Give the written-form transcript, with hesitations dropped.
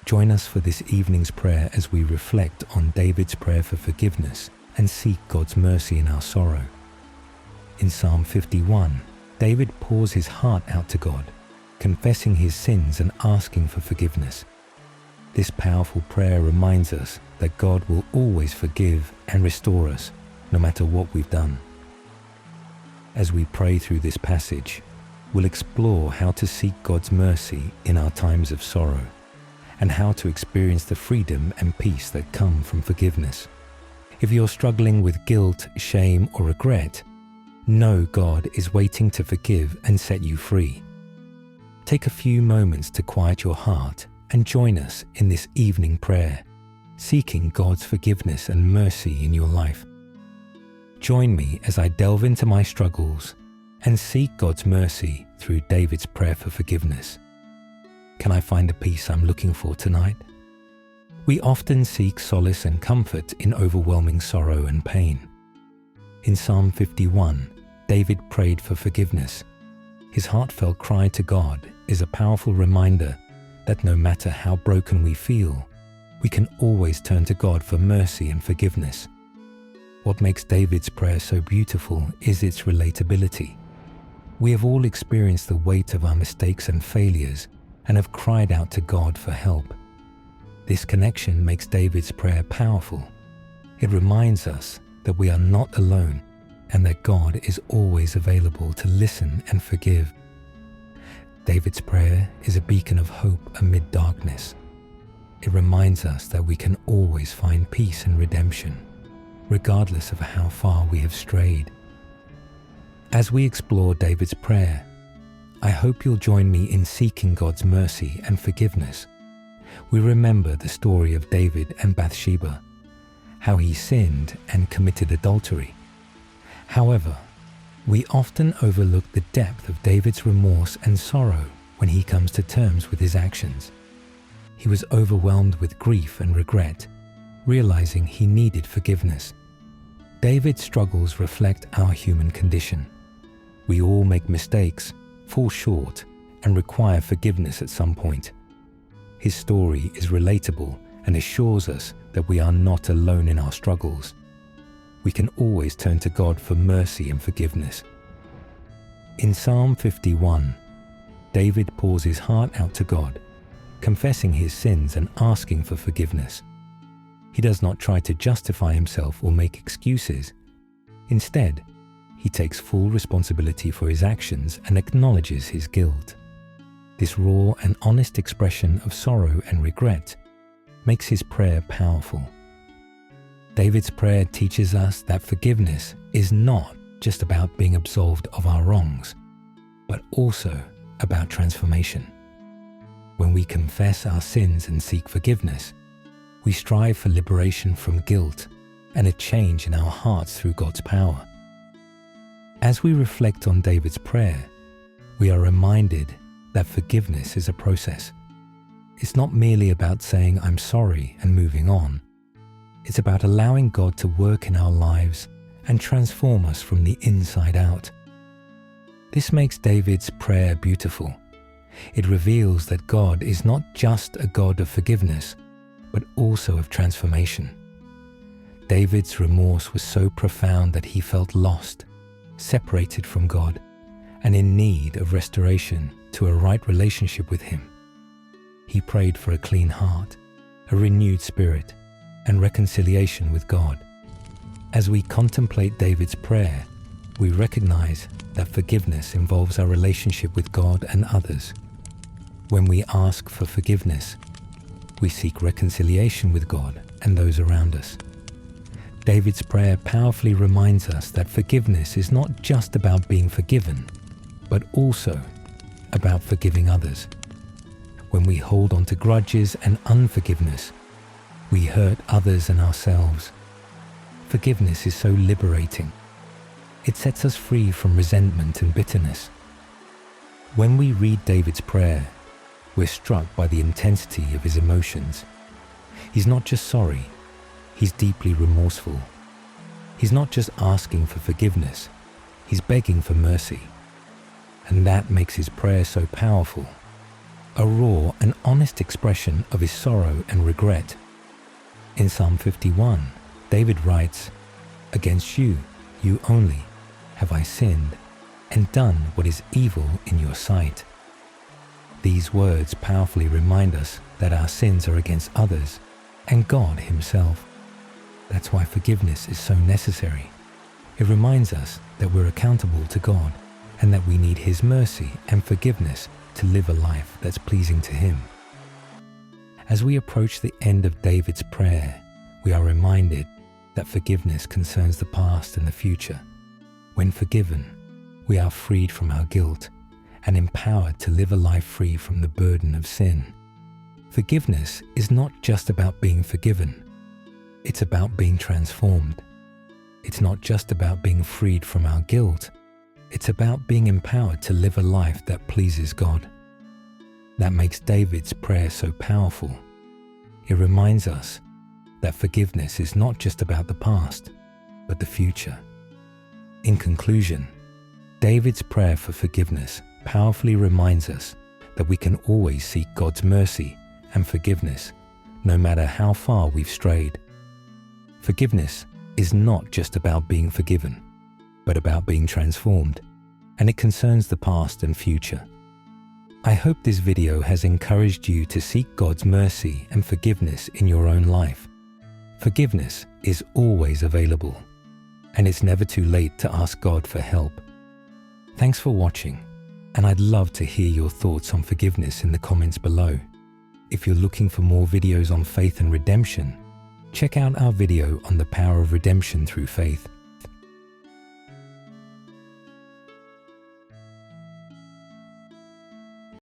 Join us for this evening's prayer as we reflect on David's prayer for forgiveness and seek God's mercy in our sorrow. In Psalm 51, David pours his heart out to God, confessing his sins and asking for forgiveness. This powerful prayer reminds us that God will always forgive and restore us, no matter what we've done. As we pray through this passage, we'll explore how to seek God's mercy in our times of sorrow, and how to experience the freedom and peace that come from forgiveness. If you're struggling with guilt, shame, or regret, know God is waiting to forgive and set you free. Take a few moments to quiet your heart and join us in this evening prayer, seeking God's forgiveness and mercy in your life. Join me as I delve into my struggles and seek God's mercy through David's prayer for forgiveness. Can I find the peace I'm looking for tonight? We often seek solace and comfort in overwhelming sorrow and pain. In Psalm 51, David prayed for forgiveness. His heartfelt cry to God is a powerful reminder that no matter how broken we feel, we can always turn to God for mercy and forgiveness. What makes David's prayer so beautiful is its relatability. We have all experienced the weight of our mistakes and failures and have cried out to God for help. This connection makes David's prayer powerful. It reminds us that we are not alone and that God is always available to listen and forgive. David's prayer is a beacon of hope amid darkness. It reminds us that we can always find peace and redemption, regardless of how far we have strayed. As we explore David's prayer, I hope you'll join me in seeking God's mercy and forgiveness. We remember the story of David and Bathsheba, how he sinned and committed adultery. However, we often overlook the depth of David's remorse and sorrow when he comes to terms with his actions. He was overwhelmed with grief and regret, realizing he needed forgiveness. David's struggles reflect our human condition. We all make mistakes, fall short, and require forgiveness at some point. His story is relatable and assures us that we are not alone in our struggles. We can always turn to God for mercy and forgiveness. In Psalm 51, David pours his heart out to God, confessing his sins and asking for forgiveness. He does not try to justify himself or make excuses. Instead, he takes full responsibility for his actions and acknowledges his guilt. This raw and honest expression of sorrow and regret makes his prayer powerful. David's prayer teaches us that forgiveness is not just about being absolved of our wrongs, but also about transformation. When we confess our sins and seek forgiveness, we strive for liberation from guilt and a change in our hearts through God's power. As we reflect on David's prayer, we are reminded that forgiveness is a process. It's not merely about saying "I'm sorry" and moving on. It's about allowing God to work in our lives and transform us from the inside out. This makes David's prayer beautiful. It reveals that God is not just a God of forgiveness, but also of transformation. David's remorse was so profound that he felt lost, separated from God, and in need of restoration to a right relationship with Him. He prayed for a clean heart, a renewed spirit, and reconciliation with God. As we contemplate David's prayer, we recognize that forgiveness involves our relationship with God and others. When we ask for forgiveness, we seek reconciliation with God and those around us. David's prayer powerfully reminds us that forgiveness is not just about being forgiven, but also about forgiving others. When we hold on to grudges and unforgiveness, we hurt others and ourselves. Forgiveness is so liberating. It sets us free from resentment and bitterness. When we read David's prayer, we're struck by the intensity of his emotions. He's not just sorry, he's deeply remorseful. He's not just asking for forgiveness, he's begging for mercy. And that makes his prayer so powerful. a raw and honest expression of his sorrow and regret. In Psalm 51, David writes, "Against you, you only, have I sinned, and done what is evil in your sight." These words powerfully remind us that our sins are against others and God Himself. That's why forgiveness is so necessary. It reminds us that we're accountable to God and that we need His mercy and forgiveness to live a life that's pleasing to Him. As we approach the end of David's prayer, we are reminded that forgiveness concerns the past and the future. When forgiven, we are freed from our guilt and empowered to live a life free from the burden of sin. Forgiveness is not just about being forgiven. It's about being transformed. It's not just about being freed from our guilt. It's about being empowered to live a life that pleases God. That makes David's prayer so powerful. It reminds us that forgiveness is not just about the past, but the future. In conclusion, David's prayer for forgiveness powerfully reminds us that we can always seek God's mercy and forgiveness, no matter how far we've strayed. Forgiveness is not just about being forgiven, but about being transformed, and it concerns the past and future. I hope this video has encouraged you to seek God's mercy and forgiveness in your own life. Forgiveness is always available, and it's never too late to ask God for help. Thanks for watching, and I'd love to hear your thoughts on forgiveness in the comments below. If you're looking for more videos on faith and redemption, check out our video on the power of redemption through faith.